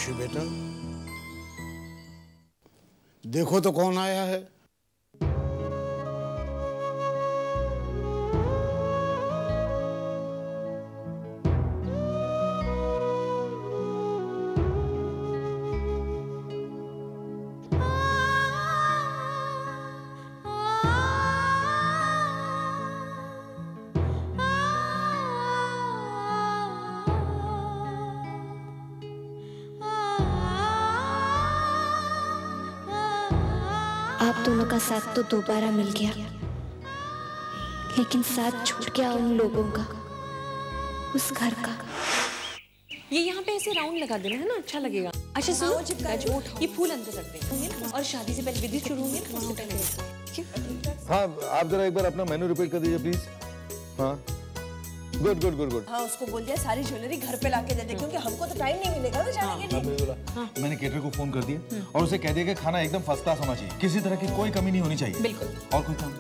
खुशी बेटा, देखो तो कौन आया है। आप दोनों का साथ तो दोबारा मिल गया, लेकिन साथ छूट गया उन लोगों का, उस घर का। ये यहाँ पे ऐसे राउंड लगा देना है ना, अच्छा लगेगा। अच्छा सुनो, ये फूल अंदर रख देंगे और शादी से पहले विधि शुरू होंगे ना, उससे पहले। हाँ, आप जरा एक बार अपना मेनू रिपीट कर दीजिए प्लीज। हाँ, गुड गुड गुड गुड। हाँ, उसको बोल दिया सारी ज्वेलरी घर पे लाके दे दे, क्योंकि हमको तो टाइम नहीं मिलेगा ना जाने के लिए। मैंने केटरर को फोन कर दिया और उसे कह दिया कि खाना एकदम फर्स्ट क्लास होना चाहिए, किसी तरह की कोई कमी नहीं होनी चाहिए। बिल्कुल। और कोई काम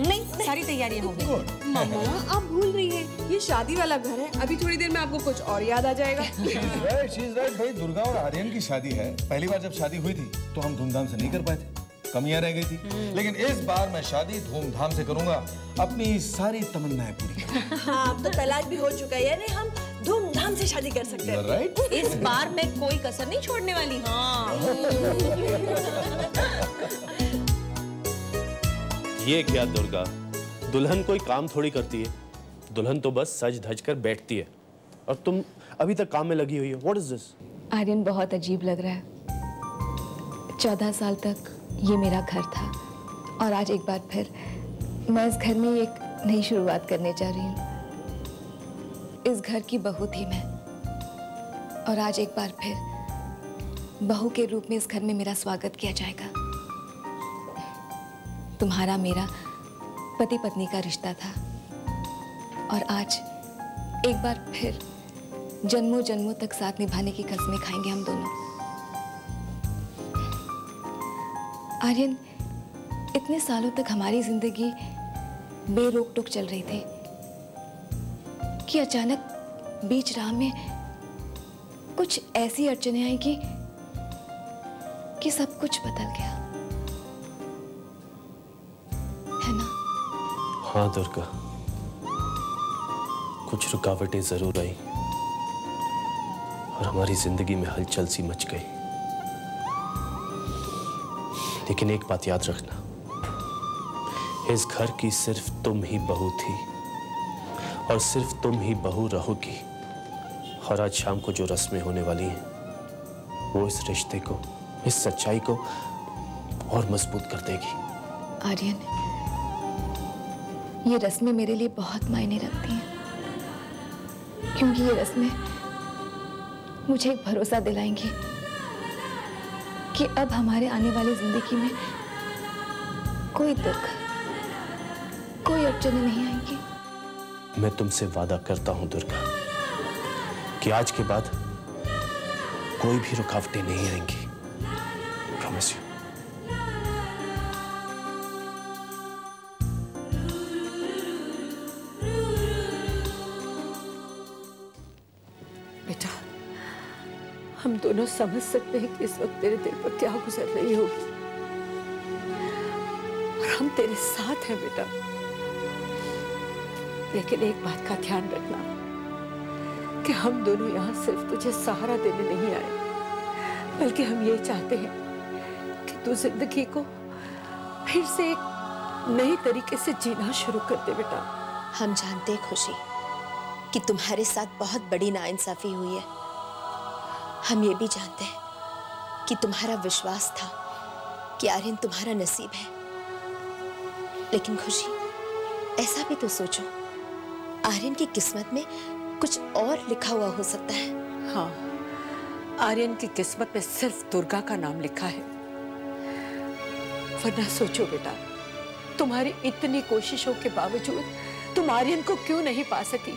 नहीं, सारी तैयारियां हो गई। मामा, आप भूल रही हैं, ये शादी वाला घर है, अभी थोड़ी देर में आपको कुछ और याद आ जाएगा। राइट भाई, दुर्गा और आर्यन की शादी है। पहली बार जब शादी हुई थी तो हम धूमधाम से नहीं कर पाए थे, कमियां रह गई थी, लेकिन इस बार मैं शादी धूमधाम से करूंगा, अपनी सारी तमन्नाएं पूरी करूंगा। हाँ, अब तो तलाक भी हो चुका है, यानी हम धूमधाम से शादी कर सकते हैं। राइट? इस बार मैं कोई कसर नहीं छोड़ने वाली। हाँ। ये क्या दुर्गा, दुल्हन कोई काम थोड़ी करती है, दुल्हन तो बस सज धज कर बैठती है और तुम अभी तक काम में लगी हुई हो। What is this? आर्यन, बहुत अजीब लग रहा है। 14 साल तक ये मेरा घर था और आज एक बार फिर मैं इस घर में एक नई शुरुआत करने जा रही हूँ। इस घर की बहू थी मैं और आज एक बार फिर बहू के रूप में इस घर में मेरा स्वागत किया जाएगा। तुम्हारा मेरा पति पत्नी का रिश्ता था और आज एक बार फिर जन्मों जन्मों तक साथ निभाने की कस्में खाएंगे हम दोनों। आर्यन, इतने सालों तक हमारी जिंदगी बेरोक टोक चल रही थी कि अचानक बीच राह में कुछ ऐसी अड़चनें आई कि सब कुछ बदल गया, है ना? हाँ दुर्गा, कुछ रुकावटें जरूर आई और हमारी जिंदगी में हलचल सी मच गई, लेकिन एक बात याद रखना, इस घर की सिर्फ तुम ही बहू थी और सिर्फ तुम ही बहू रहोगी। और आज शाम को जो रस्में होने वाली हैं वो इस रिश्ते को, इस सच्चाई को और मजबूत कर देगी। आर्यन, ये रस्में मेरे लिए बहुत मायने रखती हैं, क्योंकि ये रस्में मुझे एक भरोसा दिलाएंगी कि अब हमारे आने वाली जिंदगी में कोई दुख, कोई अड़चनें नहीं आएंगी। मैं तुमसे वादा करता हूं दुर्गा कि आज के बाद कोई भी रुकावटें नहीं आएंगी। Promise you. बेटा, हम दोनों समझ सकते हैं कि इस वक्त तेरे दिल पर क्या गुजर रही होगी और हम तेरे साथ हैं बेटा। लेकिन एक बात का ध्यान रखना कि हम दोनों यहाँ सिर्फ तुझे सहारा देने नहीं आए, बल्कि हम ये चाहते हैं कि तू जिंदगी को फिर से एक नई तरीके से जीना शुरू कर दे बेटा। हम जानते हैं खुशी कि तुम्हारे साथ बहुत बड़ी नाइंसाफी हुई है। हम ये भी जानते हैं कि तुम्हारा विश्वास था कि आर्यन तुम्हारा नसीब है, लेकिन खुशी, ऐसा भी तो सोचो, आर्यन की किस्मत में कुछ और लिखा हुआ हो सकता है। हाँ, आर्यन की किस्मत में सिर्फ दुर्गा का नाम लिखा है। वरना सोचो बेटा, तुम्हारी इतनी कोशिशों के बावजूद तुम आर्यन को क्यों नहीं पा सकी?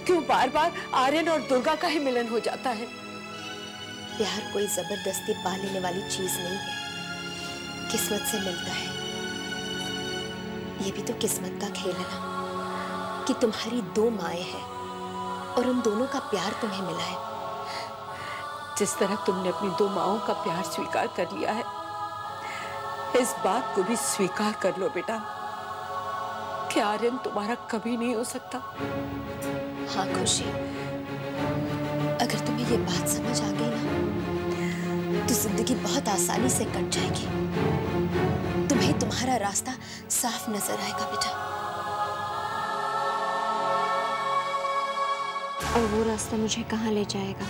क्यों बार बार आर्यन और दुर्गा का ही मिलन हो जाता है? प्यार कोई जबरदस्ती पा लेने वाली चीज नहीं है, किस्मत से मिलता है। ये भी तो किस्मत का खेल है ना कि तुम्हारी दो माएं हैं और उन दोनों का प्यार तुम्हें मिला है। जिस तरह तुमने अपनी दो माओं का प्यार स्वीकार कर लिया है, इस बात को भी स्वीकार कर लो बेटा कि आर्यन तुम्हारा कभी नहीं हो सकता। हाँ खुशी, अगर तुम्हें ये बात समझ आ गई ना, तो जिंदगी बहुत आसानी से कट जाएगी। तुम्हें तुम्हारा रास्ता साफ नजर आएगा बेटा। और वो रास्ता मुझे कहाँ ले जाएगा?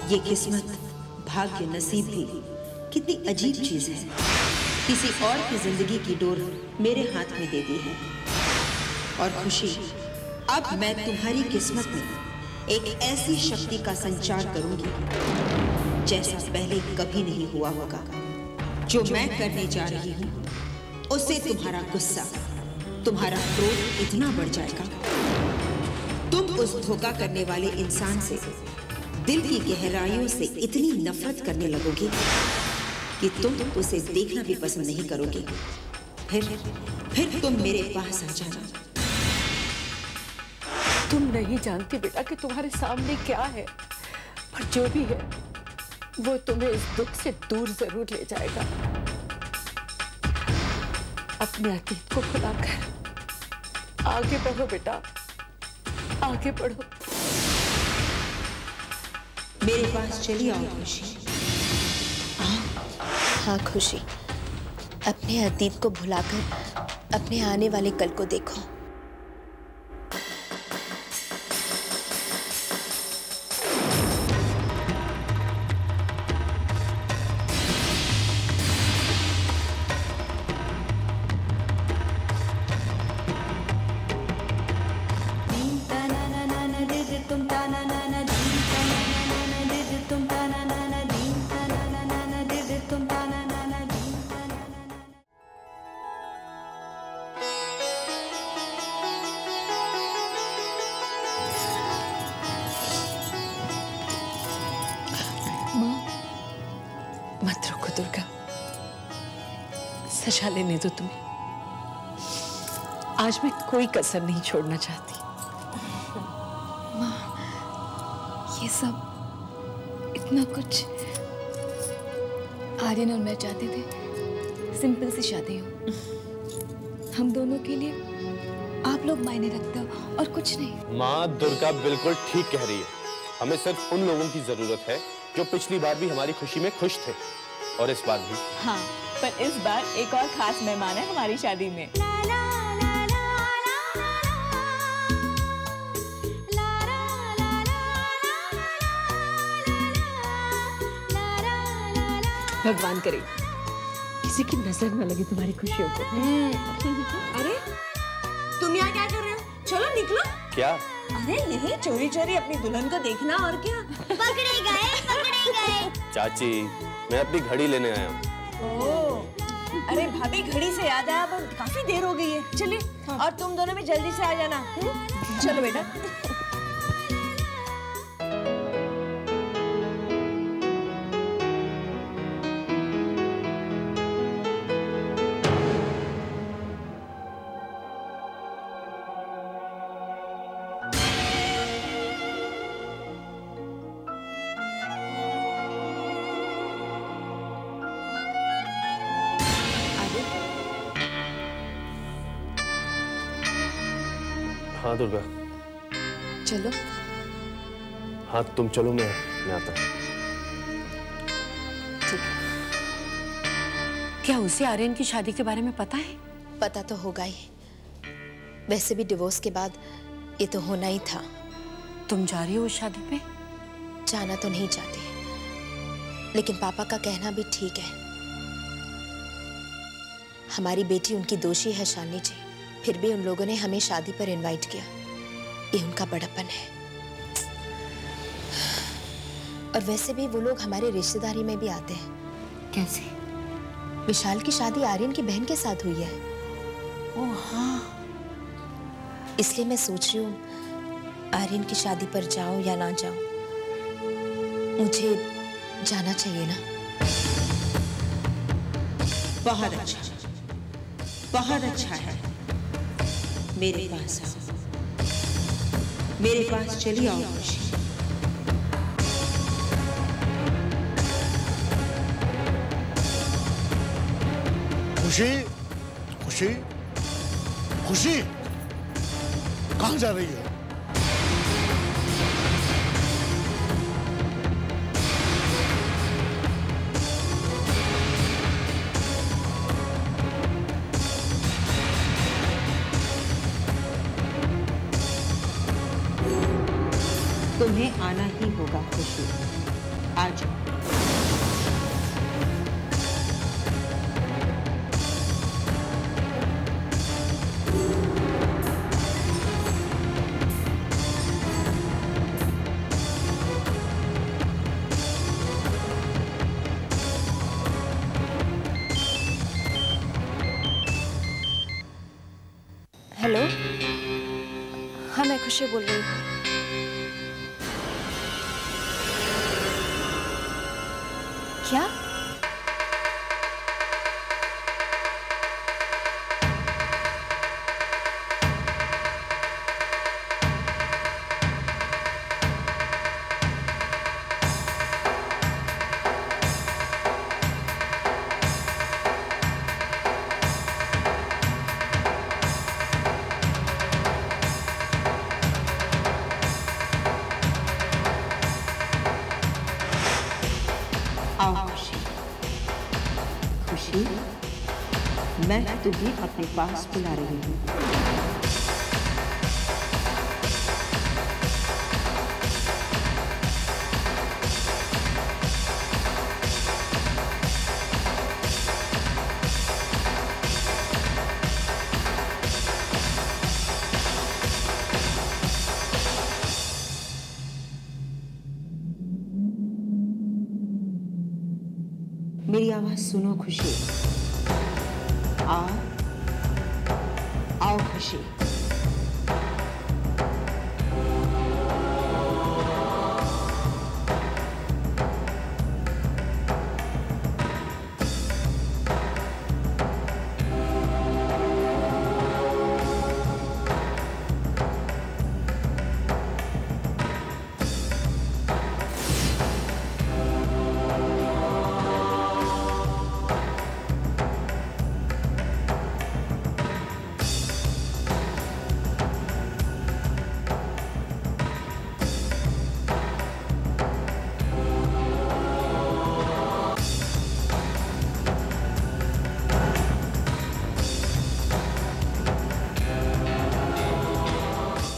ये किस्मत, भाग्य, नसीब भी कितनी अजीब चीज है। किसी और की जिंदगी की डोर मेरे हाथ में दे दी है। और खुशी, अब मैं तुम्हारी किस्मत में एक ऐसी शक्ति का संचार करूंगी जैसा पहले कभी नहीं हुआ होगा। जो मैं करने जा रही हूँ उससे तुम्हारा गुस्सा, तुम्हारा क्रोध इतना बढ़ जाएगा, तुम उस धोखा करने वाले इंसान से दिल की गहराइयों से इतनी नफरत करने लगोगी कि तुम उसे देखना भी पसंद नहीं करोगी। फिर तुम मेरे पास आ जाना। तुम नहीं जानती बेटा कि तुम्हारे सामने क्या है, पर जो भी है वो तुम्हें इस दुख से दूर जरूर ले जाएगा। अपने अतीत को भुलाकर आगे बढ़ो बेटा, आगे बढ़ो। मेरे पास चली आओ खुशी। हाँ खुशी, अपने अतीत को भुलाकर अपने आने वाले कल को देखो। मत रोको दुर्गा, सजा लेने दो तुम्हें। आज मैं कोई कसर नहीं छोड़ना चाहती। माँ, ये सब इतना कुछ आर्यन और मैं चाहते थे सिंपल सी शादी हो। हम दोनों के लिए आप लोग मायने रखते हो और कुछ नहीं। माँ दुर्गा बिल्कुल ठीक कह रही है। हमें सिर्फ उन लोगों की जरूरत है जो पिछली बार भी हमारी खुशी में खुश थे और इस बार भी। हाँ, पर इस बार एक और खास मेहमान है हमारी शादी में। भगवान करे किसी की नजर न लगे तुम्हारी खुशियों को। अरे तुम यहाँ क्या कर रहे हो? चलो निकलो। क्या? अरे यही चोरी चोरी अपनी दुल्हन को देखना और क्या। पकड़े गए। चाची, मैं अपनी घड़ी लेने आया हूँ। ओह, अरे भाभी घड़ी से याद आया, अब काफी देर हो गई है। चलिए और तुम दोनों भी जल्दी से आ जाना। चलो बेटा। हाँ दुर्गा। चलो। हाँ तुम चलो, मैं आता हूँ। ठीक। क्या उसे आर्यन की शादी के बारे में पता है? पता तो होगा ही। वैसे भी डिवोर्स के बाद ये तो होना ही था। तुम जा रही हो उस शादी पे? जाना तो नहीं चाहती, लेकिन पापा का कहना भी ठीक है। हमारी बेटी उनकी दोषी है शालिनी जी, फिर भी उन लोगों ने हमें शादी पर इनवाइट किया। ये उनका बड़प्पन है। और वैसे भी वो लोग हमारे रिश्तेदारी में भी आते हैं। कैसे? विशाल की शादी आर्यन की बहन के साथ हुई है। ओह हाँ। इसलिए मैं सोच रही हूँ आर्यन की शादी पर जाऊं या ना जाऊं। मुझे जाना चाहिए ना। बहुत अच्छा, बहुत अच्छा है। मेरे पास आओ, मेरे पास चली आओ खुशी। खुशी, खुशी, खुशी, कहाँ जा रही हो? तुम्हें आना ही होगा खुशी, आ जाओ। हेलो, हाँ मैं खुशी बोल रही हूँ। क्या? आओ खुशी, खुशी, मैं तुम्हें अपने पास बुला रही हूँ। मेरी आवाज सुनो खुशी, आओ, आओ खुशी।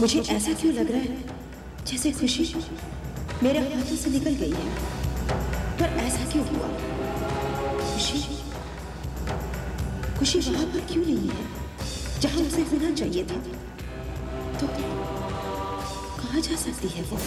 मुझे ऐसा क्यों लग रहा है जैसे खुशी मेरे हाथों से निकल गई है, पर ऐसा क्यों हुआ? खुशी, खुशी वहां पर क्यों नहीं है जहां उसे होना चाहिए था? तो कहां जा सकती है वो?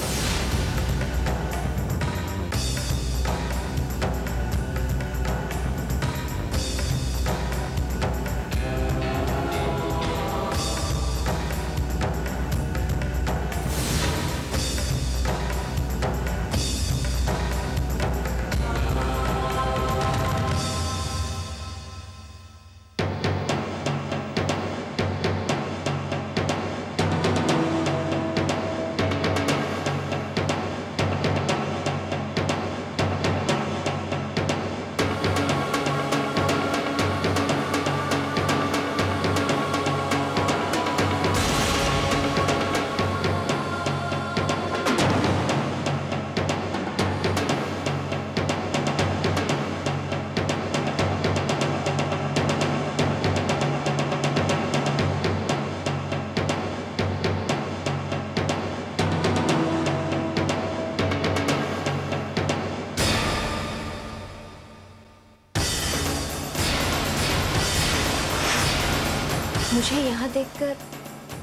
मुझे यहाँ देखकर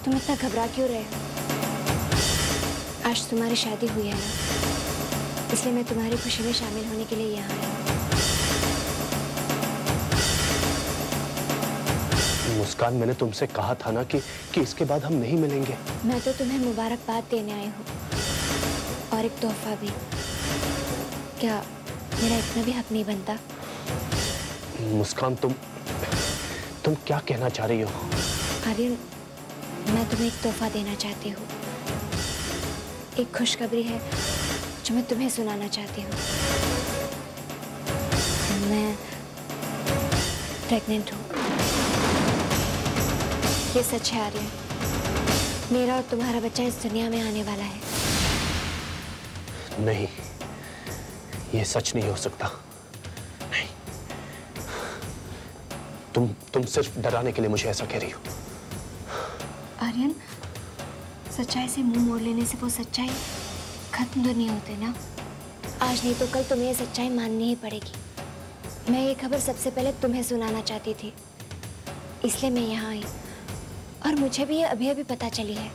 तुम इतना घबरा क्यों रहे हो? आज तुम्हारी शादी हुई है ना, इसलिए मैं तुम्हारी खुशी में शामिल होने के लिए यहाँ आई हूँ। मुस्कान, मैंने तुमसे कहा था ना कि इसके बाद हम नहीं मिलेंगे। मैं तो तुम्हें मुबारकबाद देने आई हूँ और एक तोहफा भी। क्या मेरा इतना भी हक नहीं बनता? मुस्कान, तुम क्या कहना चाह रही हो? आर्यन, मैं तुम्हें एक तोहफा देना चाहती हूँ। एक खुशखबरी है जो मैं तुम्हें सुनाना चाहती हूँ। मैं प्रेग्नेंट हूँ। ये सच है आर्यन, मेरा और तुम्हारा बच्चा इस दुनिया में आने वाला है। नहीं, ये सच नहीं हो सकता। नहीं, तुम सिर्फ डराने के लिए मुझे ऐसा कह रही हो। आर्यन, सच्चाई से मुंह मोड़ लेने से वो सच्चाई खत्म तो नहीं होते ना। आज नहीं तो कल तुम्हें ये सच्चाई माननी ही पड़ेगी। मैं ये खबर सबसे पहले तुम्हें सुनाना चाहती थी, इसलिए मैं यहाँ आई। और मुझे भी ये अभी अभी पता चली है।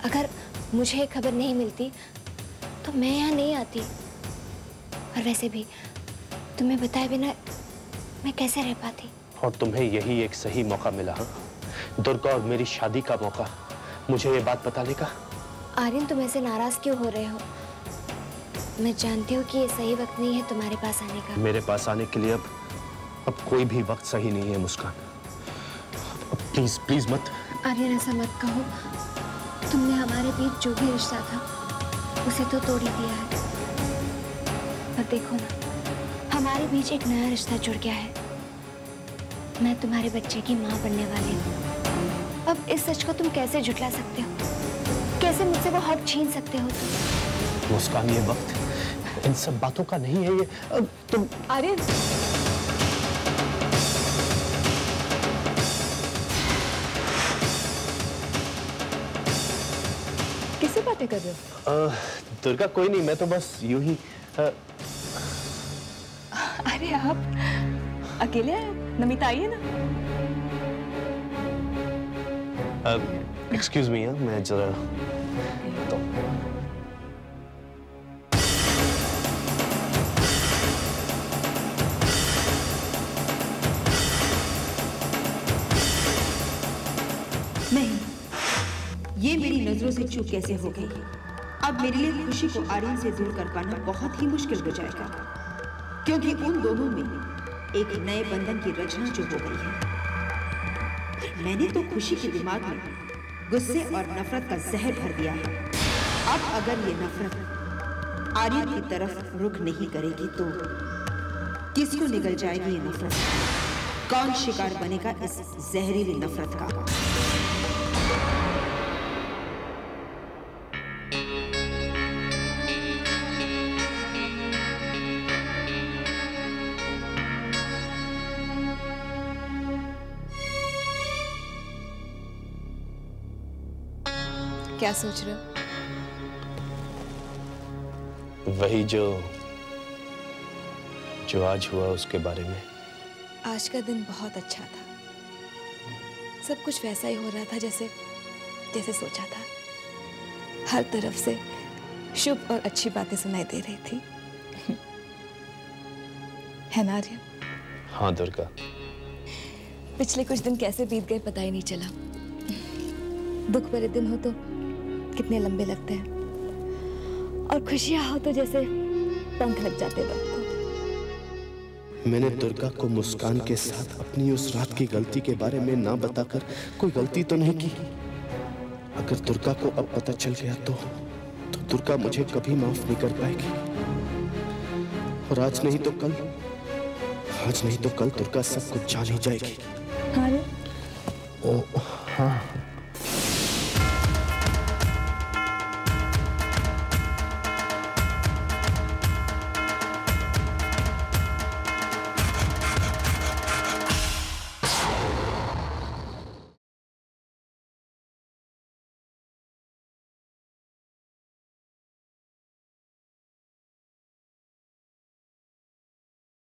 अगर मुझे ये खबर नहीं मिलती तो मैं यहाँ नहीं आती। और वैसे भी तुम्हें बताए बिना मैं कैसे रह पाती। और तुम्हें यही एक सही मौका मिला, हाँ? दुर्गा और मेरी शादी का मौका, मुझे ये बात बताने का। आर्यन, तुम ऐसे नाराज क्यों हो रहे हो? मैं जानती हूँ कि ये सही वक्त नहीं है तुम्हारे पास आने का। मेरे पास आने के लिए अब कोई भी वक्त सही नहीं है मुस्कान। प्लीज प्लीज मत। आर्यन, ऐसा मत कहो। तुमने हमारे बीच जो भी रिश्ता था उसे तो तोड़ ही दिया है। पर देखो ना, हमारे बीच एक नया रिश्ता जुड़ गया है। मैं तुम्हारे बच्चे की माँ बनने वाली हूँ। अब इस सच को तुम कैसे झुठला सकते हो? कैसे मुझसे वो हक छीन सकते हो तुम? मुस्कान, ये वक्त इन सब बातों का नहीं है। ये अब तुम। आर्यन, किससे बातें कर रहे हो? दुर्गा, कोई नहीं, मैं तो बस यूं ही। अरे आप अकेले आए? नमिता आई है ना? एक्सक्यूज मी, मैं जरा तो। नहीं, ये मेरी नजरों से चूक कैसे हो गई? अब मेरे लिए खुशी को आर्यन से दूर कर पाना बहुत ही मुश्किल हो जाएगा, क्योंकि उन दोनों में एक नए बंधन की रचना जो हो गई है। मैंने तो खुशी के दिमाग में गुस्से और नफरत का जहर भर दिया है। अब अगर ये नफरत आर्यन की तरफ रुख नहीं करेगी तो किसको निगल जाएगी ये नफरत? कौन शिकार बनेगा इस जहरीली नफरत का? क्या सोच रहे हो? वही जो आज हुआ उसके बारे में। आज का दिन बहुत अच्छा था। सब कुछ वैसा ही हो रहा था जैसे सोचा था। हर तरफ से शुभ और अच्छी बातें सुनाई दे रही थी। है ना आर्यन? हाँ दुर्गा। पिछले कुछ दिन कैसे बीत गए पता ही नहीं चला। दुख भरे दिन हो तो कितने लंबे लगते हैं, और खुशियां हो तो जैसे पंख लग जाते वक्त को। मैंने दुर्गा को मुस्कान के साथ अपनी उस रात की गलती के बारे में ना बताकर कोई गलती तो नहीं की। अगर दुर्गा को अब पता चल गया तो दुर्गा मुझे कभी माफ नहीं कर पाएगी। और आज नहीं तो कल दुर्गा सब कुछ जान ही जाएगी। हाँ ओ हाँ।